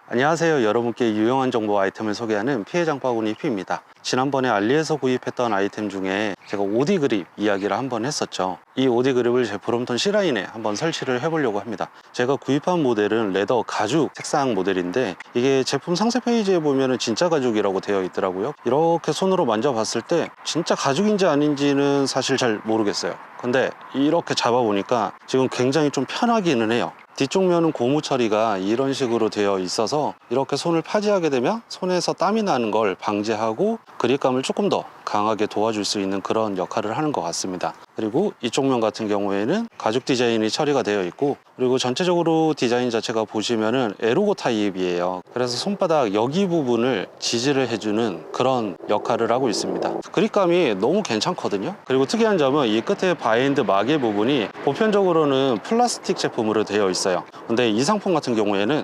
안녕하세요. 여러분께 유용한 정보 아이템을 소개하는 피해 장바구니 피입니다. 지난번에 알리에서 구입했던 아이템 중에 제가 오디 그립 이야기를 한번 했었죠. 이 오디 그립을 제 브롬톤 C라인에 한번 설치를 해보려고 합니다. 제가 구입한 모델은 레더 가죽 색상 모델인데 이게 제품 상세 페이지에 보면은 진짜 가죽이라고 되어 있더라고요. 이렇게 손으로 만져봤을 때 진짜 가죽인지 아닌지는 사실 잘 모르겠어요. 근데 이렇게 잡아보니까 지금 굉장히 좀 편하기는 해요. 뒤쪽 면은 고무 처리가 이런 식으로 되어 있어서 이렇게 손을 파지하게 되면 손에서 땀이 나는 걸 방지하고 그립감을 조금 더 강하게 도와줄 수 있는 그런 역할을 하는 것 같습니다. 그리고 이쪽 면 같은 경우에는 가죽 디자인이 처리가 되어 있고, 그리고 전체적으로 디자인 자체가 보시면은 에로고 타입이에요. 그래서 손바닥 여기 부분을 지지를 해주는 그런 역할을 하고 있습니다. 그립감이 너무 괜찮거든요. 그리고 특이한 점은 이 끝에 바인드 마개 부분이 보편적으로는 플라스틱 제품으로 되어 있어요. 근데 이 상품 같은 경우에는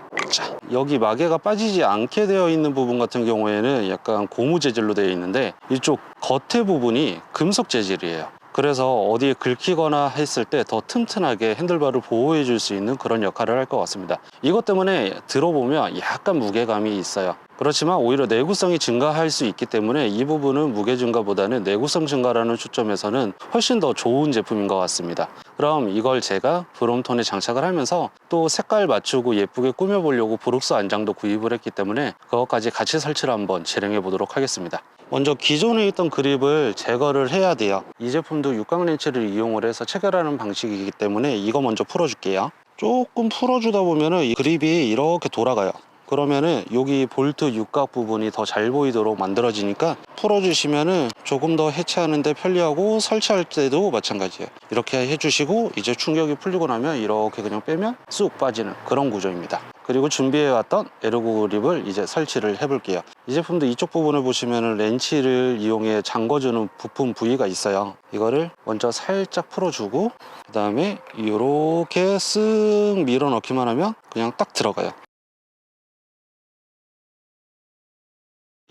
여기 마개가 빠지지 않게 되어 있는 부분 같은 경우에는 약간 고무 재질로 되어 있는데 이쪽 겉에 부분이 금속 재질이에요. 그래서 어디에 긁히거나 했을 때 더 튼튼하게 핸들바를 보호해 줄 수 있는 그런 역할을 할 것 같습니다. 이것 때문에 들어보면 약간 무게감이 있어요. 그렇지만 오히려 내구성이 증가할 수 있기 때문에 이 부분은 무게 증가보다는 내구성 증가라는 초점에서는 훨씬 더 좋은 제품인 것 같습니다. 그럼 이걸 제가 브롬톤에 장착을 하면서 또 색깔 맞추고 예쁘게 꾸며보려고 브룩스 안장도 구입을 했기 때문에 그것까지 같이 설치를 한번 진행해 보도록 하겠습니다. 먼저 기존에 있던 그립을 제거를 해야 돼요. 이 제품도 육각 렌치를 이용을 해서 체결하는 방식이기 때문에 이거 먼저 풀어줄게요. 조금 풀어주다 보면은 이 그립이 이렇게 돌아가요. 그러면은 여기 볼트 육각 부분이 더 잘 보이도록 만들어지니까 풀어주시면은 조금 더 해체하는데 편리하고 설치할 때도 마찬가지예요. 이렇게 해주시고 이제 충격이 풀리고 나면 이렇게 그냥 빼면 쑥 빠지는 그런 구조입니다. 그리고 준비해왔던 에르고 그립을 이제 설치를 해볼게요. 이 제품도 이쪽 부분을 보시면은 렌치를 이용해 잠궈주는 부품 부위가 있어요. 이거를 먼저 살짝 풀어주고 그 다음에 이렇게 쓱 밀어 넣기만 하면 그냥 딱 들어가요.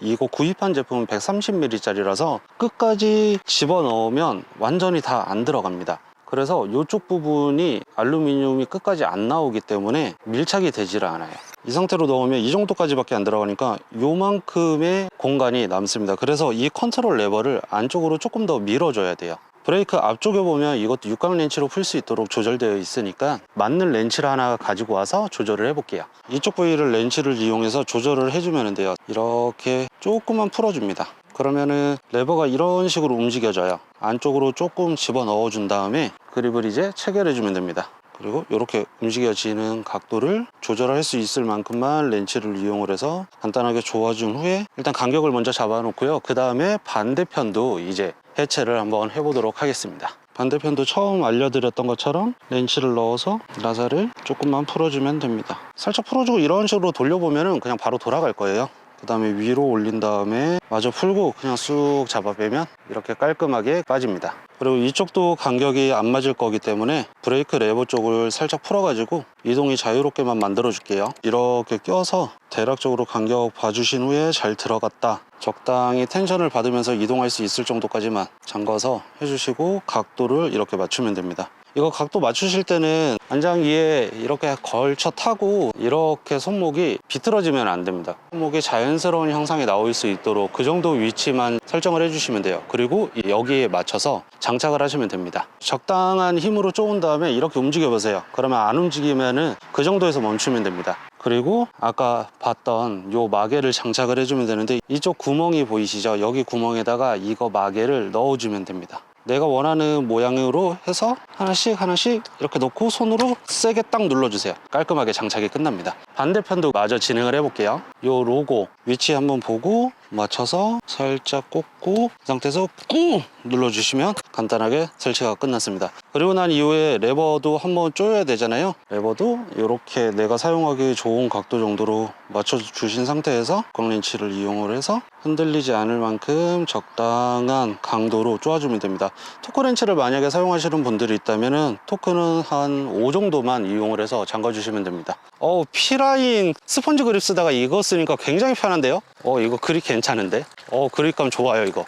이거 구입한 제품은 130ml짜리라서 끝까지 집어넣으면 완전히 다 안 들어갑니다. 그래서 이쪽 부분이 알루미늄이 끝까지 안 나오기 때문에 밀착이 되질 않아요. 이 상태로 넣으면 이 정도까지밖에 안 들어가니까 요만큼의 공간이 남습니다. 그래서 이 컨트롤 레버를 안쪽으로 조금 더 밀어줘야 돼요. 브레이크 앞쪽에 보면 이것도 육각 렌치로 풀 수 있도록 조절되어 있으니까 맞는 렌치를 하나 가지고 와서 조절을 해볼게요. 이쪽 부위를 렌치를 이용해서 조절을 해주면 돼요. 이렇게 조금만 풀어줍니다. 그러면은 레버가 이런 식으로 움직여져요. 안쪽으로 조금 집어 넣어준 다음에 그립을 이제 체결해주면 됩니다. 그리고 이렇게 움직여지는 각도를 조절할 수 있을 만큼만 렌치를 이용을 해서 간단하게 조아준 후에 일단 간격을 먼저 잡아 놓고요. 그 다음에 반대편도 이제 해체를 한번 해보도록 하겠습니다. 반대편도 처음 알려드렸던 것처럼 렌치를 넣어서 나사를 조금만 풀어주면 됩니다. 살짝 풀어주고 이런 식으로 돌려보면 그냥 바로 돌아갈 거예요. 그 다음에 위로 올린 다음에 마저 풀고 그냥 쑥 잡아 빼면 이렇게 깔끔하게 빠집니다. 그리고 이쪽도 간격이 안 맞을 거기 때문에 브레이크 레버 쪽을 살짝 풀어가지고 이동이 자유롭게만 만들어 줄게요. 이렇게 껴서 대략적으로 간격 봐주신 후에 잘 들어갔다, 적당히 텐션을 받으면서 이동할 수 있을 정도까지만 잠궈서 해주시고 각도를 이렇게 맞추면 됩니다. 이거 각도 맞추실 때는 안장 위에 이렇게 걸쳐 타고 이렇게 손목이 비틀어지면 안 됩니다. 손목이 자연스러운 형상이 나올 수 있도록 그 정도 위치만 설정을 해주시면 돼요. 그리고 여기에 맞춰서 장착을 하시면 됩니다. 적당한 힘으로 쪼은 다음에 이렇게 움직여 보세요. 그러면 안 움직이면은 그 정도에서 멈추면 됩니다. 그리고 아까 봤던 요 마개를 장착을 해주면 되는데 이쪽 구멍이 보이시죠? 여기 구멍에다가 이거 마개를 넣어주면 됩니다. 내가 원하는 모양으로 해서 하나씩 이렇게 놓고 손으로 세게 딱 눌러주세요. 깔끔하게 장착이 끝납니다. 반대편도 마저 진행을 해볼게요. 요 로고 위치 한번 보고 맞춰서 살짝 꽂고 이 상태에서 꾹 눌러주시면 간단하게 설치가 끝났습니다. 그리고 난 이후에 레버도 한번 조여야 되잖아요. 레버도 이렇게 내가 사용하기 좋은 각도 정도로 맞춰주신 상태에서 꽉렌치를 이용을 해서 흔들리지 않을 만큼 적당한 강도로 쪼아주면 됩니다. 토크렌치를 만약에 사용하시는 분들이 있다면 토크는 한 5 정도만 이용을 해서 잠가주시면 됩니다. P라인 스펀지 그립 쓰다가 이거 쓰니까 굉장히 편한데요? 이거 그립 괜찮은데? 그립감 좋아요 이거.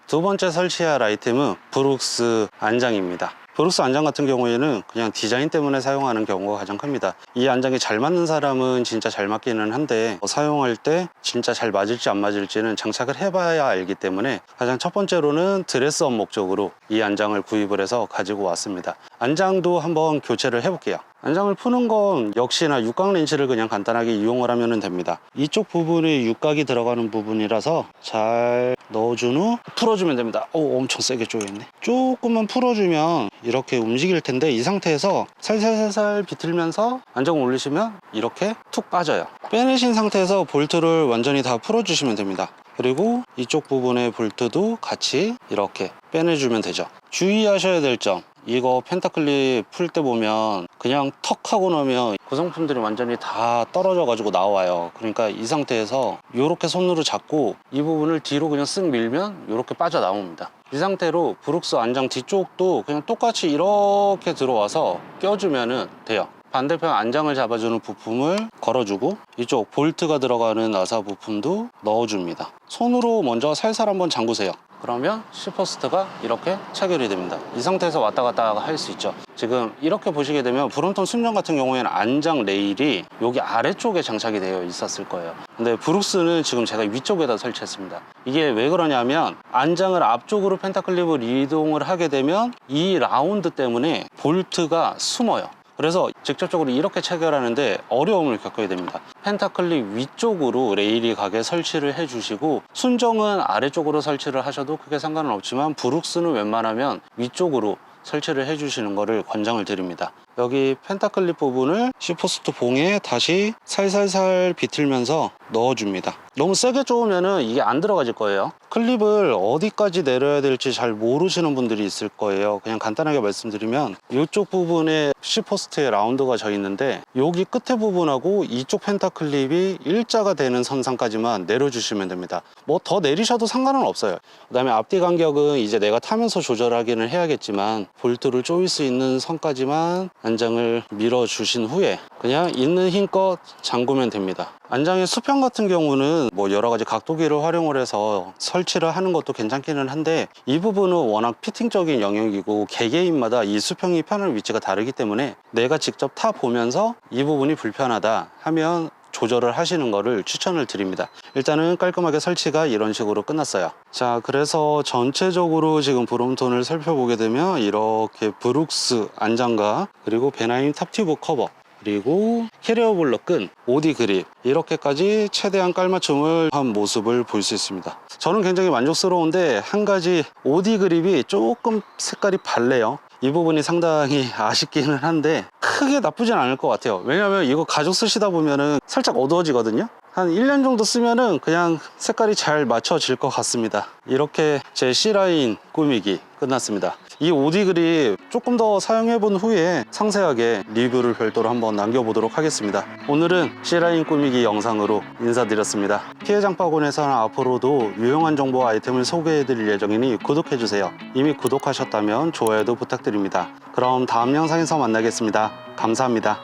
두 번째 설치할 아이템은 브룩스 안장입니다. 브룩스 안장 같은 경우에는 그냥 디자인 때문에 사용하는 경우가 가장 큽니다. 이 안장이 잘 맞는 사람은 진짜 잘 맞기는 한데 사용할 때 진짜 잘 맞을지 안 맞을지는 장착을 해봐야 알기 때문에 가장 첫 번째로는 드레스업 목적으로 이 안장을 구입을 해서 가지고 왔습니다. 안장도 한번 교체를 해볼게요. 안장을 푸는 건 역시나 육각 렌치를 그냥 간단하게 이용을 하면 됩니다. 이쪽 부분에 육각이 들어가는 부분이라서 잘 넣어준 후 풀어주면 됩니다. 오, 엄청 세게 조였네. 조금만 풀어주면 이렇게 움직일 텐데 이 상태에서 살살살살 비틀면서 안정을 올리시면 이렇게 툭 빠져요. 빼내신 상태에서 볼트를 완전히 다 풀어주시면 됩니다. 그리고 이쪽 부분의 볼트도 같이 이렇게 빼내주면 되죠. 주의하셔야 될 점, 이거 펜타클립 풀 때 보면 그냥 턱 하고 나면 구성품들이 완전히 다 떨어져 가지고 나와요. 그러니까 이 상태에서 이렇게 손으로 잡고 이 부분을 뒤로 그냥 쓱 밀면 이렇게 빠져 나옵니다. 이 상태로 브룩스 안장 뒤쪽도 그냥 똑같이 이렇게 들어와서 껴주면 돼요. 반대편 안장을 잡아주는 부품을 걸어주고 이쪽 볼트가 들어가는 나사 부품도 넣어줍니다. 손으로 먼저 살살 한번 잠그세요. 그러면 C포스트가 이렇게 체결이 됩니다. 이 상태에서 왔다 갔다 할 수 있죠. 지금 이렇게 보시게 되면 브롬톤 순정 같은 경우에는 안장 레일이 여기 아래쪽에 장착이 되어 있었을 거예요. 근데 브룩스는 지금 제가 위쪽에다 설치했습니다. 이게 왜 그러냐면 안장을 앞쪽으로 펜타클립을 이동을 하게 되면 이 라운드 때문에 볼트가 숨어요. 그래서 직접적으로 이렇게 체결하는데 어려움을 겪어야 됩니다. 펜타클립 위쪽으로 레일이 가게 설치를 해주시고 순정은 아래쪽으로 설치를 하셔도 크게 상관은 없지만 브룩스는 웬만하면 위쪽으로 설치를 해주시는 것을 권장을 드립니다. 여기 펜타클립 부분을 C포스트 봉에 다시 살살살 비틀면서 넣어줍니다. 너무 세게 쪼으면 이게 안 들어가질 거예요. 클립을 어디까지 내려야 될지 잘 모르시는 분들이 있을 거예요. 그냥 간단하게 말씀드리면 이쪽 부분에 C포스트에 라운드가 져 있는데 여기 끝에 부분하고 이쪽 펜타클립이 일자가 되는 선상까지만 내려주시면 됩니다. 뭐 더 내리셔도 상관은 없어요. 그 다음에 앞뒤 간격은 이제 내가 타면서 조절하기는 해야겠지만 볼트를 조일 수 있는 선까지만 안장을 밀어주신 후에 그냥 있는 힘껏 잠그면 됩니다. 안장의 수평 같은 경우는 뭐 여러 가지 각도기를 활용을 해서 설치를 하는 것도 괜찮기는 한데 이 부분은 워낙 피팅적인 영역이고 개개인마다 이 수평이 편한 위치가 다르기 때문에 내가 직접 타 보면서 이 부분이 불편하다 하면 조절을 하시는 거를 추천을 드립니다. 일단은 깔끔하게 설치가 이런 식으로 끝났어요. 자, 그래서 전체적으로 지금 브롬톤을 살펴보게 되면 이렇게 브룩스 안장과 그리고 베나임 탑튜브 커버 그리고 캐리어 볼러 끈, 오디 그립 이렇게까지 최대한 깔맞춤을 한 모습을 볼 수 있습니다. 저는 굉장히 만족스러운데 한 가지 오디 그립이 조금 색깔이 밝네요. 이 부분이 상당히 아쉽기는 한데 크게 나쁘진 않을 것 같아요. 왜냐면 이거 가죽 쓰시다 보면은 살짝 어두워지거든요. 한 1년 정도 쓰면은 그냥 색깔이 잘 맞춰질 것 같습니다. 이렇게 제 C라인 꾸미기 끝났습니다. 이 오디 그립 조금 더 사용해 본 후에 상세하게 리뷰를 별도로 한번 남겨보도록 하겠습니다. 오늘은 C라인 꾸미기 영상으로 인사드렸습니다. 피해 장바구니에서는 앞으로도 유용한 정보 아이템을 소개해 드릴 예정이니 구독해 주세요. 이미 구독하셨다면 좋아요도 부탁드립니다. 그럼 다음 영상에서 만나겠습니다. 감사합니다.